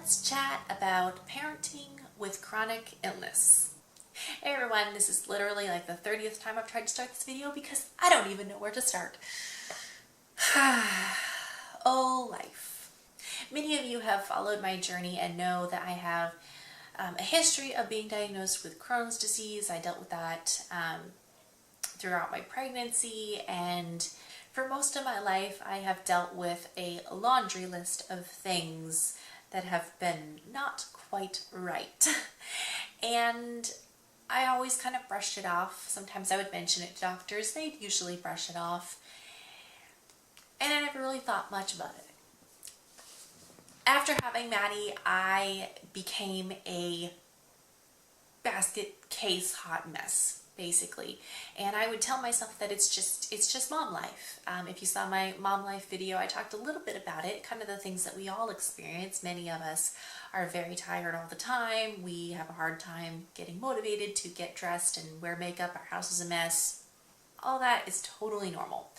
let's chat about parenting with chronic illness. Hey everyone, this is literally like the 30th time I've tried to start this video because I don't even know where to start. Oh, life. Many of you have followed my journey and know that I have a history of being diagnosed with Crohn's disease. I dealt with that throughout my pregnancy, and for most of my life I have dealt with a laundry list of things that have been not quite right. And I always kind of brushed it off. Sometimes I would mention it to doctors. They'd usually brush it off. And I never really thought much about it. After having Maddie, I became a basket case hot mess, basically. And I would tell myself that it's just mom life. If you saw my mom life video, I talked a little bit about it, kind of the things that we all experience. Many of us are very tired all the time. We have a hard time getting motivated to get dressed and wear makeup. Our house is a mess. All that is totally normal.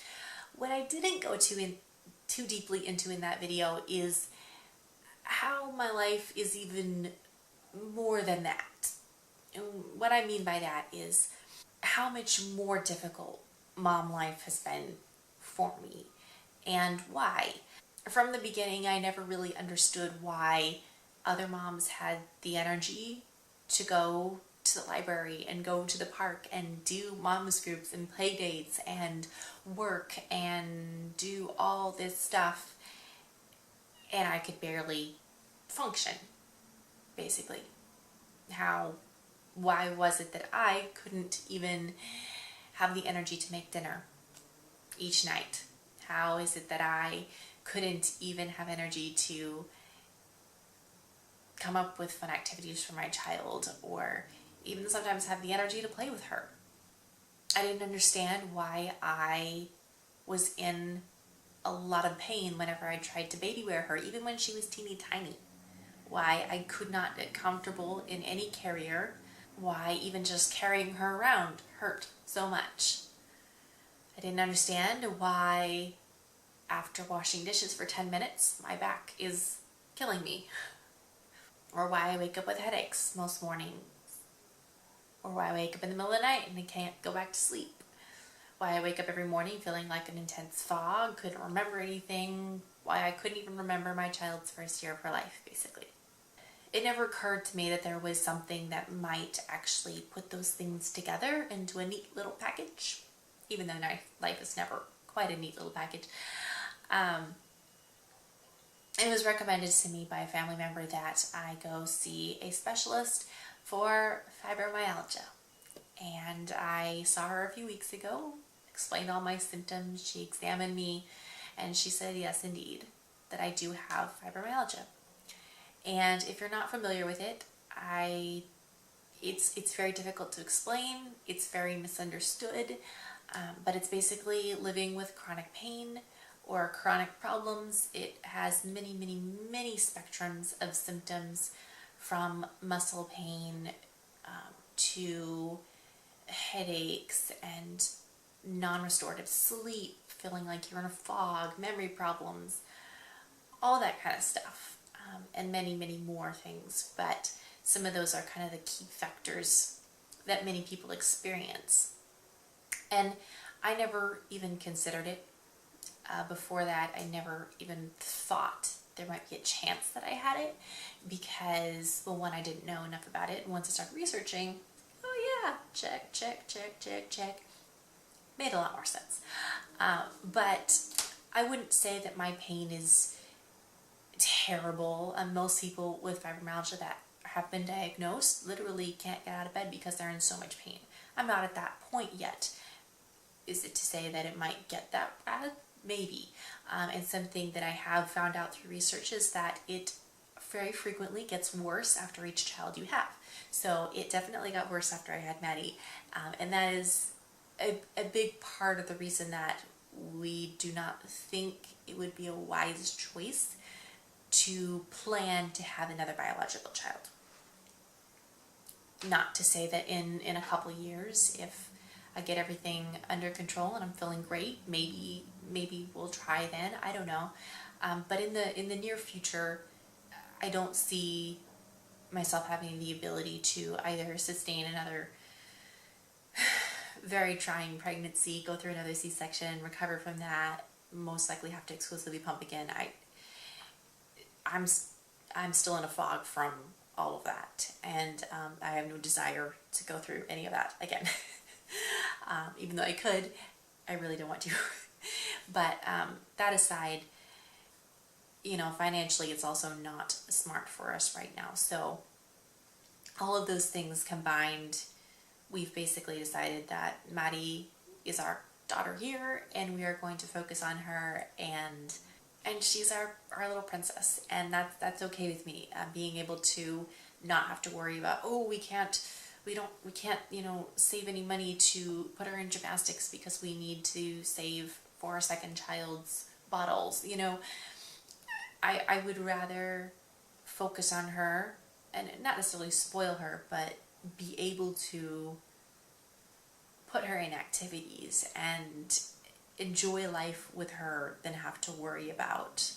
What I didn't go too deeply into in that video is how my life is even more than that. And what I mean by that is how much more difficult mom life has been for me and why. From the beginning, I never really understood why other moms had the energy to go to the library and go to the park and do moms groups and play dates and work and do all this stuff, and I could barely function, basically. Why was it that I couldn't even have the energy to make dinner each night? How is it that I couldn't even have energy to come up with fun activities for my child, or even sometimes have the energy to play with her? I didn't understand why I was in a lot of pain whenever I tried to baby wear her, even when she was teeny tiny. Why I could not get comfortable in any carrier. Why even just carrying her around hurt so much. I didn't understand why after washing dishes for 10 minutes my back is killing me. Or why I wake up with headaches most mornings. Or why I wake up in the middle of the night and I can't go back to sleep. Why I wake up every morning feeling like an intense fog, couldn't remember anything. Why I couldn't even remember my child's first year of her life, basically. It never occurred to me that there was something that might actually put those things together into a neat little package, even though life is never quite a neat little package. It was recommended to me by a family member that I go see a specialist for fibromyalgia. And I saw her a few weeks ago, explained all my symptoms, she examined me, and she said, yes, indeed, that I do have fibromyalgia. And if you're not familiar with it, it's very difficult to explain. It's very misunderstood, but it's basically living with chronic pain or chronic problems. It has many, many, many spectrums of symptoms, from muscle pain to headaches and non-restorative sleep, feeling like you're in a fog, memory problems, all that kind of stuff. And many, many more things, but some of those are kind of the key factors that many people experience. And I never even considered it. Before that, I never even thought there might be a chance that I had it because, well, one, I didn't know enough about it, and once I started researching, oh yeah, check, check, check, check, check. Made a lot more sense. But I wouldn't say that my pain is terrible. Most people with fibromyalgia that have been diagnosed literally can't get out of bed because they're in so much pain. I'm not at that point yet. Is it to say that it might get that bad? Maybe. And something that I have found out through research is that it very frequently gets worse after each child you have. So it definitely got worse after I had Maddie. And that is a big part of the reason that we do not think it would be a wise choice to plan to have another biological child. Not to say that in a couple of years, if I get everything under control and I'm feeling great, maybe we'll try then. I don't know. But in the near future, I don't see myself having the ability to either sustain another very trying pregnancy, go through another C-section, recover from that, most likely have to exclusively pump again. I'm still in a fog from all of that, and I have no desire to go through any of that again. Even though I could, I really don't want to. But that aside, you know, financially it's also not smart for us right now. So all of those things combined, we've basically decided that Maddie is our daughter here, and we are going to focus on her, and she's our little princess, and that's okay with me. Being able to not have to worry about, oh, we can't, you know, save any money to put her in gymnastics because we need to save for our second child's bottles. You know, I would rather focus on her and not necessarily spoil her, but be able to put her in activities and enjoy life with her than have to worry about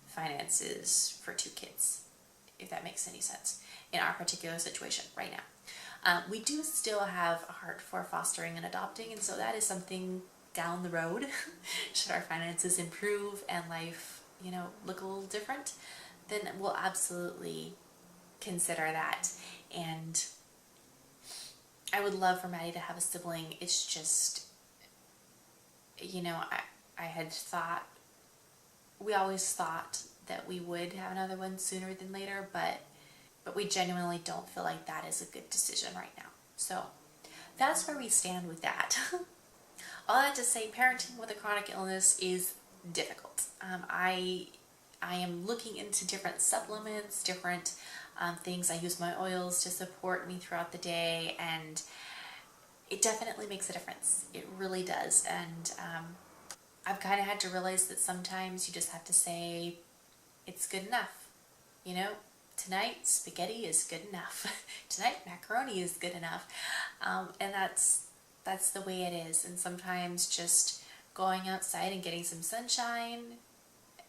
finances for 2 kids, if that makes any sense in our particular situation right now. We do still have a heart for fostering and adopting, and so that is something down the road. Should our finances improve and life, you know, look a little different, then we'll absolutely consider that. And I would love for Maddie to have a sibling. It's just, you know, I had thought, we always thought that we would have another one sooner than later, but we genuinely don't feel like that is a good decision right now. So that's where we stand with that. All that to say, parenting with a chronic illness is difficult. I am looking into different supplements, different things. I use my oils to support me throughout the day, and it definitely makes a difference. It really does. And I've kind of had to realize that sometimes you just have to say, it's good enough. You know, tonight spaghetti is good enough. Tonight macaroni is good enough. And that's the way it is. And sometimes just going outside and getting some sunshine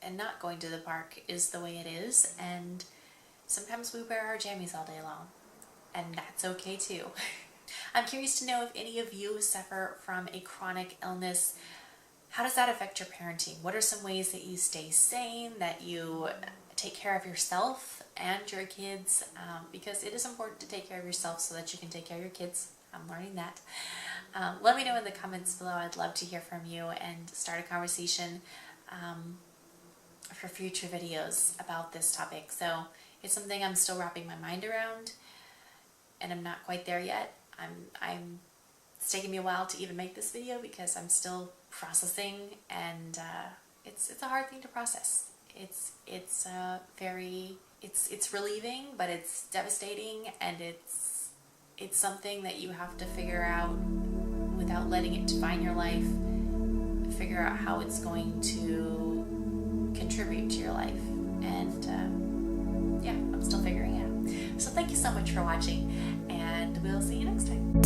and not going to the park is the way it is. And sometimes we wear our jammies all day long, and that's okay too. I'm curious to know if any of you suffer from a chronic illness. How does that affect your parenting? What are some ways that you stay sane, that you take care of yourself and your kids? Because it is important to take care of yourself so that you can take care of your kids. I'm learning that. Let me know in the comments below. I'd love to hear from you and start a conversation for future videos about this topic. So it's something I'm still wrapping my mind around, and I'm not quite there yet. It's taking me a while to even make this video because I'm still processing, and it's a hard thing to process. It's relieving, but it's devastating, and it's something that you have to figure out without letting it define your life. Figure out how it's going to contribute to your life, and yeah, I'm still figuring it out. So thank you so much for watching, and we'll see you next time.